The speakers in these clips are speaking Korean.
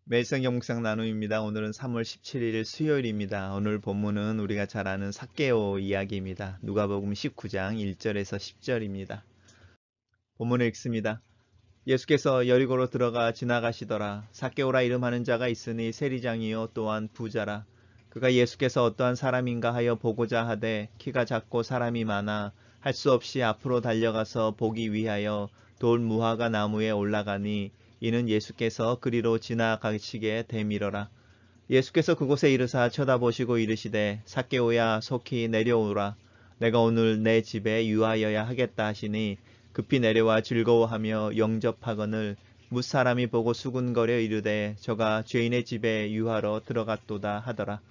매일성경 묵상 나눔입니다. 오늘은 3월 17일 수요일입니다. 오늘 본문은 우리가 잘 아는 삭개오 이야기입니다. 누가복음 19장 1절에서 10절입니다. 본문을 읽습니다. 예수께서 여리고로 들어가 지나가시더라. 삭개오라 이름하는 자가 있으니 세리장이요 또한 부자라. 그가 예수께서 어떠한 사람인가 하여 보고자 하되 키가 작고 사람이 많아 할 수 없이 앞으로 달려가서 보기 위하여 돌 무화과 나무에 올라가니 이는 예수께서 그리로 지나가시게 되밀어라. 예수께서 그곳에 이르사 쳐다보시고 이르시되 삭개오야 속히 내려오라. 내가 오늘 내 집에 유하여야 하겠다 하시니 급히 내려와 즐거워하며 영접하거늘 무사람이 보고 수군거려 이르되 저가 죄인의 집에 유하러 들어갔도다 하더라.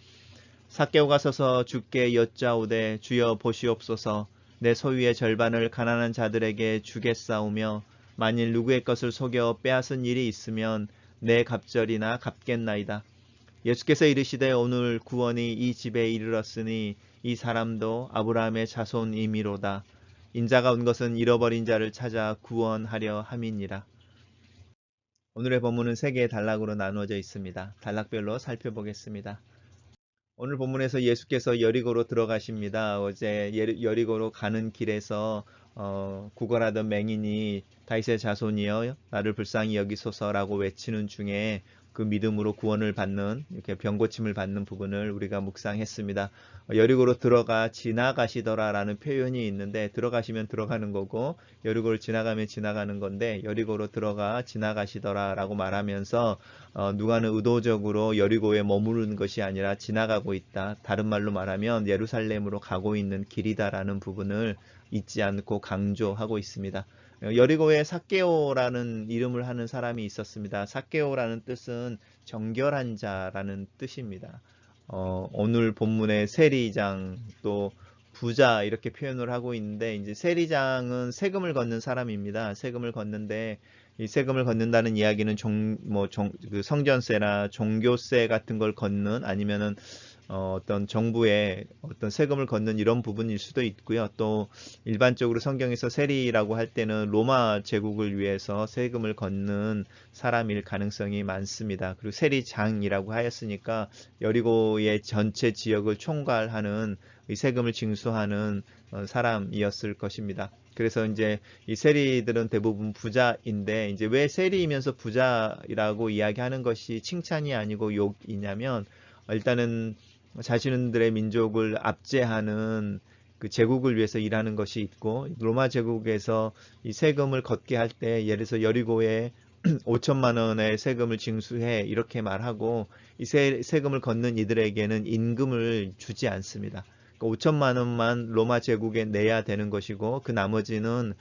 삭개오가 서서 주께 여짜오되 주여 보시옵소서. 내 소유의 절반을 가난한 자들에게 주겠사오며 만일 누구의 것을 속여 빼앗은 일이 있으면 내 갑절이나 갚겠나이다. 예수께서 이르시되 오늘 구원이 이 집에 이르렀으니 이 사람도 아브라함의 자손이미로다. 인자가 온 것은 잃어버린 자를 찾아 구원하려 함이니라. 오늘의 본문은 세 개의 단락으로 나누어져 있습니다. 단락별로 살펴보겠습니다. 오늘 본문에서 예수께서 여리고로 들어가십니다. 어제 여리고로 가는 길에서 구걸하던 맹인이 다윗의 자손이여 나를 불쌍히 여기소서라고 외치는 중에 그 믿음으로 구원을 받는 이렇게 병고침을 받는 부분을 우리가 묵상했습니다. 여리고로 들어가 지나가시더라라는 표현이 있는데 들어가시면 들어가는 거고 여리고를 지나가면 지나가는 건데 여리고로 들어가 지나가시더라라고 말하면서 누가는 의도적으로 여리고에 머무르는 것이 아니라 지나가고 있다. 다른 말로 말하면 예루살렘으로 가고 있는 길이다라는 부분을 잊지 않고 강조하고 있습니다. 여리고에 삭개오라는 이름을 하는 사람이 있었습니다. 삭개오라는 뜻은 정결한 자라는 뜻입니다. 오늘 본문의 세리장 또 부자 이렇게 표현을 하고 있는데 이제 세리장은 세금을 걷는 사람입니다. 세금을 걷는데 이 세금을 걷는다는 이야기는 그 성전세나 종교세 같은 걸 걷는 아니면은 어떤 정부의 어떤 세금을 걷는 이런 부분일 수도 있고요. 또 일반적으로 성경에서 세리라고 할 때는 로마 제국을 위해서 세금을 걷는 사람일 가능성이 많습니다. 그리고 세리장이라고 하였으니까 여리고의 전체 지역을 총괄하는 이 세금을 징수하는 사람이었을 것입니다. 그래서 이제 이 세리들은 대부분 부자인데 이제 왜 세리이면서 부자라고 이야기하는 것이 칭찬이 아니고 욕이냐면 일단은 자신들의 민족을 압제하는 그 제국을 위해서 일하는 것이 있고 로마 제국에서 이 세금을 걷게 할 때 예를 들어서 여리고에 5천만 원의 세금을 징수해 이렇게 말하고 이 세금을 걷는 이들에게는 임금을 주지 않습니다. 5천만 원만 로마 제국에 내야 되는 것이고 그 나머지는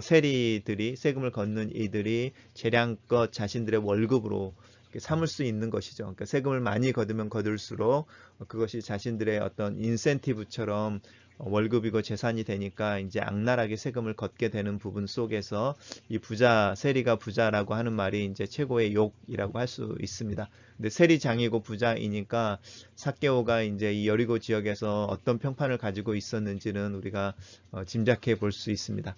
세리들이 세금을 걷는 이들이 재량껏 자신들의 월급으로 삼을 수 있는 것이죠. 그러니까 세금을 많이 거두면 거둘수록 그것이 자신들의 어떤 인센티브처럼 월급이고 재산이 되니까 이제 악랄하게 세금을 걷게 되는 부분 속에서 이 부자, 세리가 부자라고 하는 말이 이제 최고의 욕이라고 할 수 있습니다. 근데 세리장이고 부자이니까 삭개오가 이제 이 여리고 지역에서 어떤 평판을 가지고 있었는지는 우리가 짐작해 볼 수 있습니다.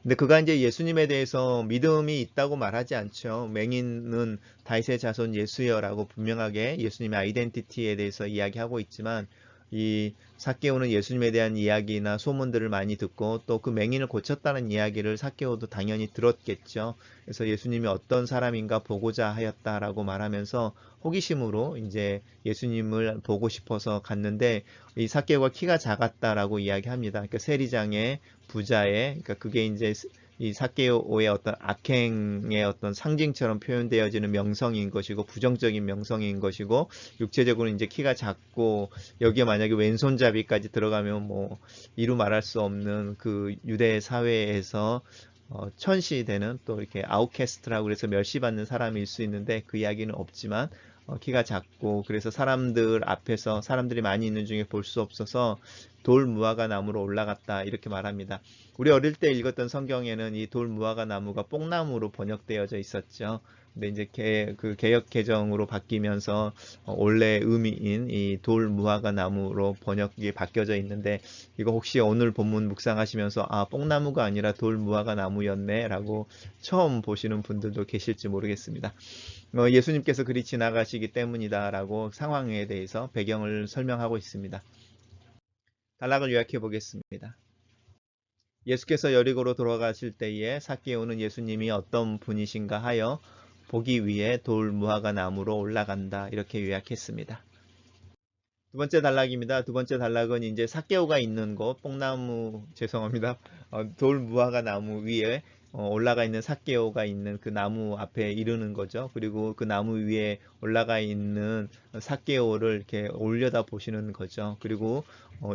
근데 그가 이제 예수님에 대해서 믿음이 있다고 말하지 않죠. 맹인은 다윗의 자손 예수여라고 분명하게 예수님의 아이덴티티에 대해서 이야기하고 있지만 이 삭개오는 예수님에 대한 이야기나 소문들을 많이 듣고 또 그 맹인을 고쳤다는 이야기를 삭개오도 당연히 들었겠죠. 그래서 예수님이 어떤 사람인가 보고자 하였다라고 말하면서 호기심으로 이제 예수님을 보고 싶어서 갔는데 이 삭개오가 키가 작았다라고 이야기합니다. 그러니까 세리장의 부자의 그러니까 그게 이제 이 삭개오의 어떤 악행의 어떤 상징처럼 표현되어지는 명성인 것이고 부정적인 명성인 것이고 육체적으로 이제 키가 작고 여기에 만약에 왼손잡이까지 들어가면 뭐 이루 말할 수 없는 그 유대 사회에서 천시되는 또 이렇게 아웃캐스트라고 그래서 멸시받는 사람일 수 있는데 그 이야기는 없지만 키가 작고 그래서 사람들 앞에서 사람들이 많이 있는 중에 볼 수 없어서 돌 무화과 나무로 올라갔다 이렇게 말합니다. 우리 어릴 때 읽었던 성경에는 이 돌 무화과 나무가 뽕나무로 번역되어져 있었죠. 근데 이제 그 개역 개정으로 바뀌면서 원래 의미인 이 돌 무화과 나무로 번역이 바뀌어져 있는데, 이거 혹시 오늘 본문 묵상하시면서 아, 뽕나무가 아니라 돌 무화과 나무였네 라고 처음 보시는 분들도 계실지 모르겠습니다. 예수님께서 그리 지나가시기 때문이다 라고 상황에 대해서 배경을 설명하고 있습니다. 단락을 요약해 보겠습니다. 예수께서 여리고로 돌아가실 때에 삭개오는 예수님이 어떤 분이신가 하여 보기 위해 돌 무화과 나무로 올라간다 이렇게 요약했습니다. 두 번째 단락입니다. 두 번째 단락은 이제 삭개오가 있는 곳, 죄송합니다. 돌 무화과 나무 위에 올라가 있는 삭개오가 있는 그 나무 앞에 이르는 거죠. 그리고 그 나무 위에 올라가 있는 삭개오를 이렇게 올려다 보시는 거죠. 그리고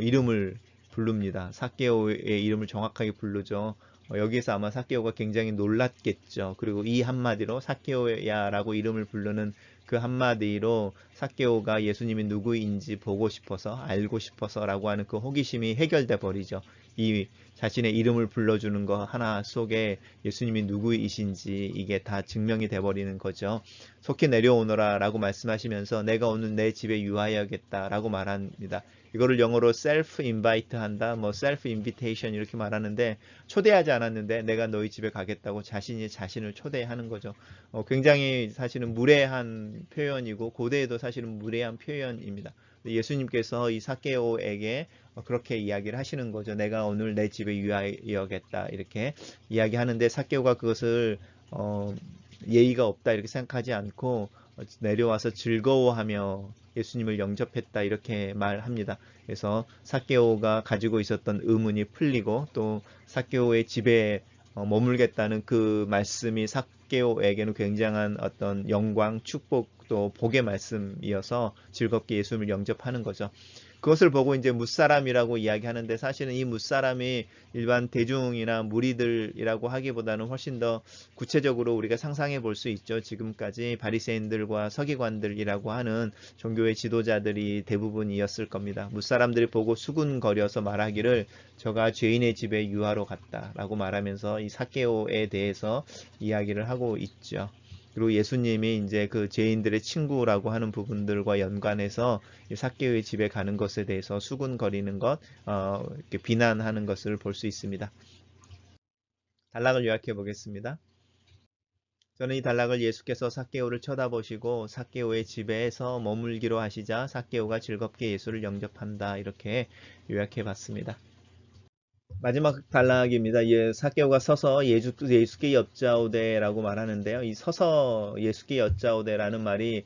이름을 부릅니다. 삭개오의 이름을 정확하게 부르죠. 여기서 아마 삭개오가 굉장히 놀랐겠죠. 그리고 이 한마디로 삭개오야라고 이름을 부르는 그 한마디로 삭개오가 예수님이 누구인지 보고 싶어서, 알고 싶어서라고 하는 그 호기심이 해결돼 버리죠. 이 자신의 이름을 불러주는 거 하나 속에 예수님이 누구이신지 이게 다 증명이 돼 버리는 거죠. 속히 내려오너라 라고 말씀하시면서 내가 오늘 내 집에 유하여야겠다 라고 말합니다. 이거를 영어로 self-invite 한다, 뭐 self-invitation 이렇게 말하는데, 초대하지 않았는데 내가 너희 집에 가겠다고 자신이 자신을 초대하는 거죠. 굉장히 사실은 무례한 표현이고 고대에도 사실은 무례한 표현입니다. 예수님께서 이 삭개오에게 그렇게 이야기를 하시는 거죠. 내가 오늘 내 집에 유하여야겠다 이렇게 이야기하는데, 삭개오가 그것을 예의가 없다 이렇게 생각하지 않고 내려와서 즐거워하며 예수님을 영접했다 이렇게 말합니다. 그래서 삭개오가 가지고 있었던 의문이 풀리고, 또 삭개오의 집에 머물겠다는 그 말씀이 삭개오에게는 굉장한 어떤 영광, 축복, 또 복의 말씀이어서 즐겁게 예수님을 영접하는 거죠. 그것을 보고 이제 뭇사람이라고 이야기하는데, 사실은 이 뭇사람이 일반 대중이나 무리들이라고 하기보다는 훨씬 더 구체적으로 우리가 상상해 볼 수 있죠. 지금까지 바리새인들과 서기관들이라고 하는 종교의 지도자들이 대부분이었을 겁니다. 뭇사람들이 보고 수군거려서 말하기를 저가 죄인의 집에 유하러 갔다라고 말하면서 이 삭개오에 대해서 이야기를 하고 있죠. 그리고 예수님이 이제 그 죄인들의 친구라고 하는 부분들과 연관해서 삭개오의 집에 가는 것에 대해서 수군거리는 것, 이렇게 비난하는 것을 볼 수 있습니다. 단락을 요약해 보겠습니다. 저는 이 단락을 예수께서 삭개오를 쳐다보시고 삭개오의 집에서 머물기로 하시자 삭개오가 즐겁게 예수를 영접한다 이렇게 요약해 봤습니다. 마지막 단락입니다. 삭개오가 서서 예수께 여짜오되라고 말하는데요. 이 서서 예수께 여짜오되라는 말이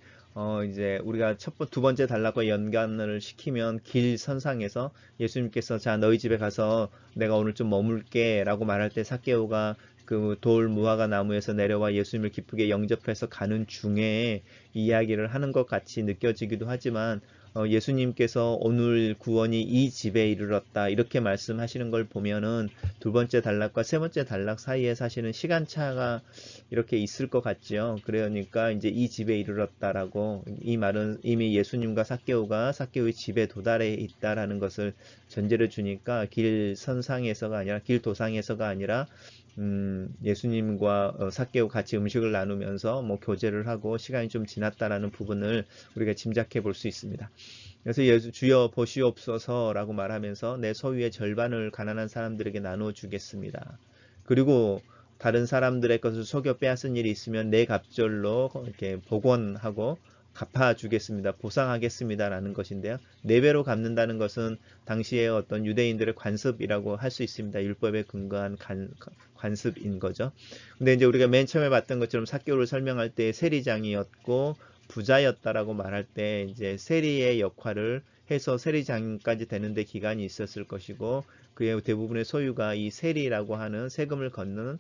이제 우리가 두 번째 단락과 연관을 시키면 길 선상에서 예수님께서 자 너희 집에 가서 내가 오늘 좀 머물게라고 말할 때 삭개오가 그 돌 무화과 나무에서 내려와 예수님을 기쁘게 영접해서 가는 중에 이야기를 하는 것 같이 느껴지기도 하지만, 예수님께서 오늘 구원이 이 집에 이르렀다 이렇게 말씀하시는 걸 보면은 두 번째 단락과 세 번째 단락 사이에 사실은 시간차가 이렇게 있을 것 같지요. 그러니까 이제 이 집에 이르렀다라고, 이 말은 이미 예수님과 삭개오의 집에 도달해 있다라는 것을 전제를 주니까 길 선상에서가 아니라, 길 도상에서가 아니라 예수님과 삭개오 같이 음식을 나누면서 뭐 교제를 하고 시간이 좀 지났다라는 부분을 우리가 짐작해 볼 수 있습니다. 그래서 주여 보시옵소서라고 말하면서 내 소유의 절반을 가난한 사람들에게 나누어 주겠습니다. 그리고 다른 사람들의 것을 속여 빼앗은 일이 있으면 내 갑절로 이렇게 복원하고 갚아주겠습니다. 보상하겠습니다라는 것인데요. 4배로 갚는다는 것은 당시에 어떤 유대인들의 관습이라고 할 수 있습니다. 율법에 근거한 관습인 거죠. 근데 이제 우리가 맨 처음에 봤던 것처럼 삭개오를 설명할 때 세리장이었고 부자였다라고 말할 때 이제 세리의 역할을 해서 세리장까지 되는데 기간이 있었을 것이고, 그의 대부분의 소유가 이 세리라고 하는 세금을 걷는,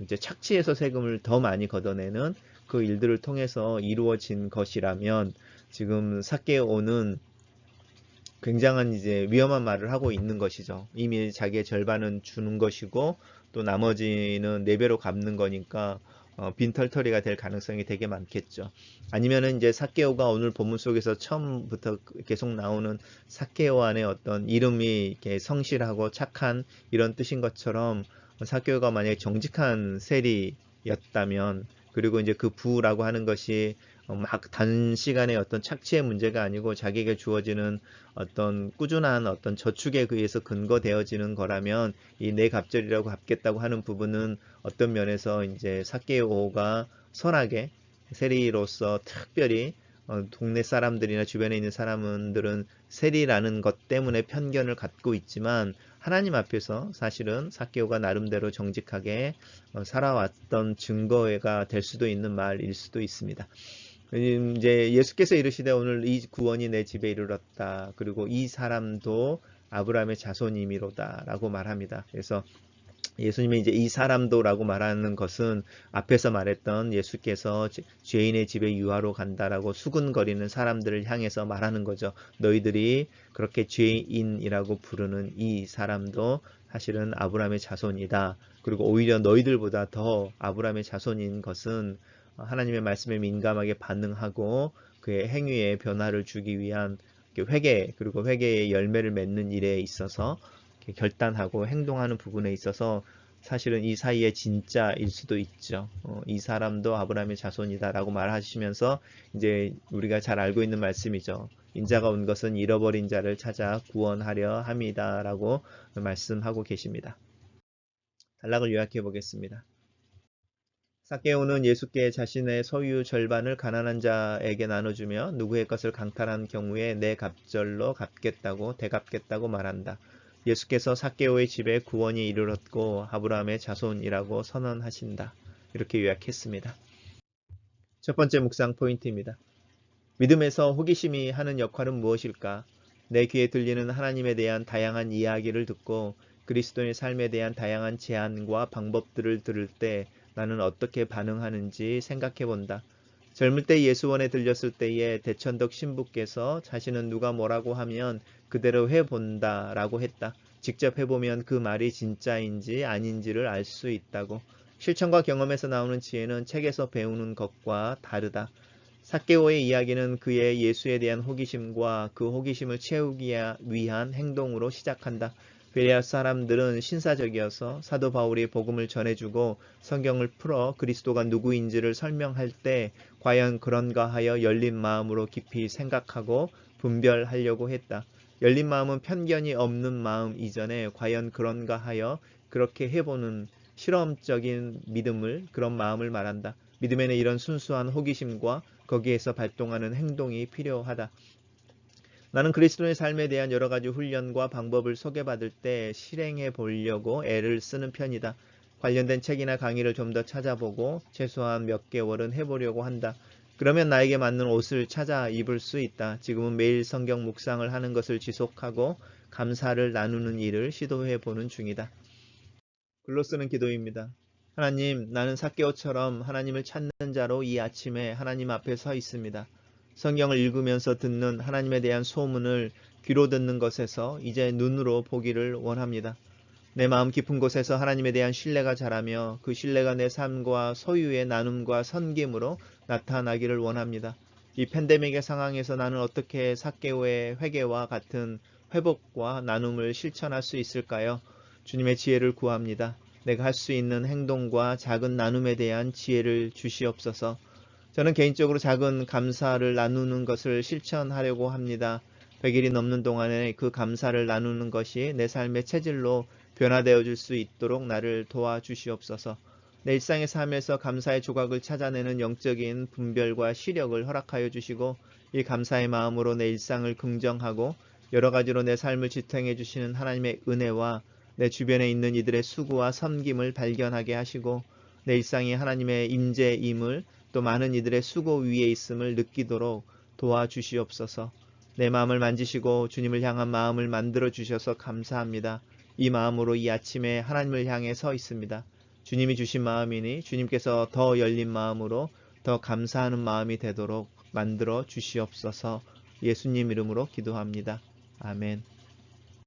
이제 착취해서 세금을 더 많이 걷어내는 그 일들을 통해서 이루어진 것이라면, 지금 삭개오는 굉장한 이제 위험한 말을 하고 있는 것이죠. 이미 자기의 절반은 주는 것이고 또 나머지는 4배로 갚는 거니까 빈털터리가 될 가능성이 되게 많겠죠. 아니면은 이제 삭개오가 오늘 본문 속에서 처음부터 계속 나오는 삭개오 안에 어떤 이름이 이렇게 성실하고 착한 이런 뜻인 것처럼 삭개오가 만약에 정직한 세리였다면, 그리고 이제 그 부라고 하는 것이 막 단시간에 어떤 착취의 문제가 아니고 자기에게 주어지는 어떤 꾸준한 어떤 저축에 의해서 근거되어지는 거라면, 이 내 갑절이라고 갚겠다고 하는 부분은 어떤 면에서 이제 삭개오가 선하게 세리로서 특별히 동네 사람들이나 주변에 있는 사람들은 세리라는 것 때문에 편견을 갖고 있지만, 하나님 앞에서 사실은 삭개오가 나름대로 정직하게 살아왔던 증거가 될 수도 있는 말일 수도 있습니다. 이제 예수께서 이르시되 오늘 이 구원이 내 집에 이르렀다. 그리고 이 사람도 아브라함의 자손이미로다 라고 말합니다. 그래서 예수님이 이제 이 사람도라고 말하는 것은 앞에서 말했던 예수께서 죄인의 집에 유하로 간다라고 수군거리는 사람들을 향해서 말하는 거죠. 너희들이 그렇게 죄인이라고 부르는 이 사람도 사실은 아브라함의 자손이다. 그리고 오히려 너희들보다 더 아브라함의 자손인 것은 하나님의 말씀에 민감하게 반응하고 그의 행위에 변화를 주기 위한 회개, 그리고 회개의 열매를 맺는 일에 있어서 결단하고 행동하는 부분에 있어서 사실은 이 사이에 진짜일 수도 있죠. 이 사람도 아브라함의 자손이다라고 말하시면서 이제 우리가 잘 알고 있는 말씀이죠. 인자가 온 것은 잃어버린 자를 찾아 구원하려 함이다라고 말씀하고 계십니다. 단락을 요약해 보겠습니다. 삭개오는 예수께 자신의 소유 절반을 가난한 자에게 나눠주며 누구의 것을 강탈한 경우에 내 갑절로 갚겠다고 대갚겠다고 말한다. 예수께서 삭개오의 집에 구원이 이르렀고 아브라함의 자손이라고 선언하신다. 이렇게 요약했습니다. 첫 번째 묵상 포인트입니다. 믿음에서 호기심이 하는 역할은 무엇일까? 내 귀에 들리는 하나님에 대한 다양한 이야기를 듣고 그리스도의 삶에 대한 다양한 제안과 방법들을 들을 때 나는 어떻게 반응하는지 생각해 본다. 젊을 때 예수원에 들렸을 때에 대천덕 신부께서 자신은 누가 뭐라고 하면 그대로 해본다 라고 했다. 직접 해보면 그 말이 진짜인지 아닌지를 알 수 있다고. 실천과 경험에서 나오는 지혜는 책에서 배우는 것과 다르다. 삭개오의 이야기는 그의 예수에 대한 호기심과 그 호기심을 채우기 위한 행동으로 시작한다. 베레아 사람들은 신사적이어서 사도 바울이 복음을 전해주고 성경을 풀어 그리스도가 누구인지를 설명할 때 과연 그런가 하여 열린 마음으로 깊이 생각하고 분별하려고 했다. 열린 마음은 편견이 없는 마음 이전에 과연 그런가 하여 그렇게 해보는 실험적인 믿음을, 그런 마음을 말한다. 믿음에는 이런 순수한 호기심과 거기에서 발동하는 행동이 필요하다. 나는 그리스도의 삶에 대한 여러 가지 훈련과 방법을 소개받을 때 실행해 보려고 애를 쓰는 편이다. 관련된 책이나 강의를 좀 더 찾아보고 최소한 몇 개월은 해보려고 한다. 그러면 나에게 맞는 옷을 찾아 입을 수 있다. 지금은 매일 성경 묵상을 하는 것을 지속하고 감사를 나누는 일을 시도해 보는 중이다. 글로 쓰는 기도입니다. 하나님, 나는 삭개오처럼 하나님을 찾는 자로 이 아침에 하나님 앞에 서 있습니다. 성경을 읽으면서 듣는 하나님에 대한 소문을 귀로 듣는 것에서 이제 눈으로 보기를 원합니다. 내 마음 깊은 곳에서 하나님에 대한 신뢰가 자라며 그 신뢰가 내 삶과 소유의 나눔과 섬김으로 나타나기를 원합니다. 이 팬데믹의 상황에서 나는 어떻게 삭개오의 회개와 같은 회복과 나눔을 실천할 수 있을까요? 주님의 지혜를 구합니다. 내가 할 수 있는 행동과 작은 나눔에 대한 지혜를 주시옵소서. 저는 개인적으로 작은 감사를 나누는 것을 실천하려고 합니다. 100일이 넘는 동안에 그 감사를 나누는 것이 내 삶의 체질로 변화되어 줄 수 있도록 나를 도와주시옵소서. 내 일상의 삶에서 감사의 조각을 찾아내는 영적인 분별과 시력을 허락하여 주시고 이 감사의 마음으로 내 일상을 긍정하고 여러 가지로 내 삶을 지탱해 주시는 하나님의 은혜와 내 주변에 있는 이들의 수고와 섬김을 발견하게 하시고 내 일상이 하나님의 임재임을 또 많은 이들의 수고 위에 있음을 느끼도록 도와주시옵소서. 내 마음을 만지시고 주님을 향한 마음을 만들어 주셔서 감사합니다. 이 마음으로 이 아침에 하나님을 향해 서 있습니다. 주님이 주신 마음이니 주님께서 더 열린 마음으로 더 감사하는 마음이 되도록 만들어 주시옵소서. 예수님 이름으로 기도합니다. 아멘.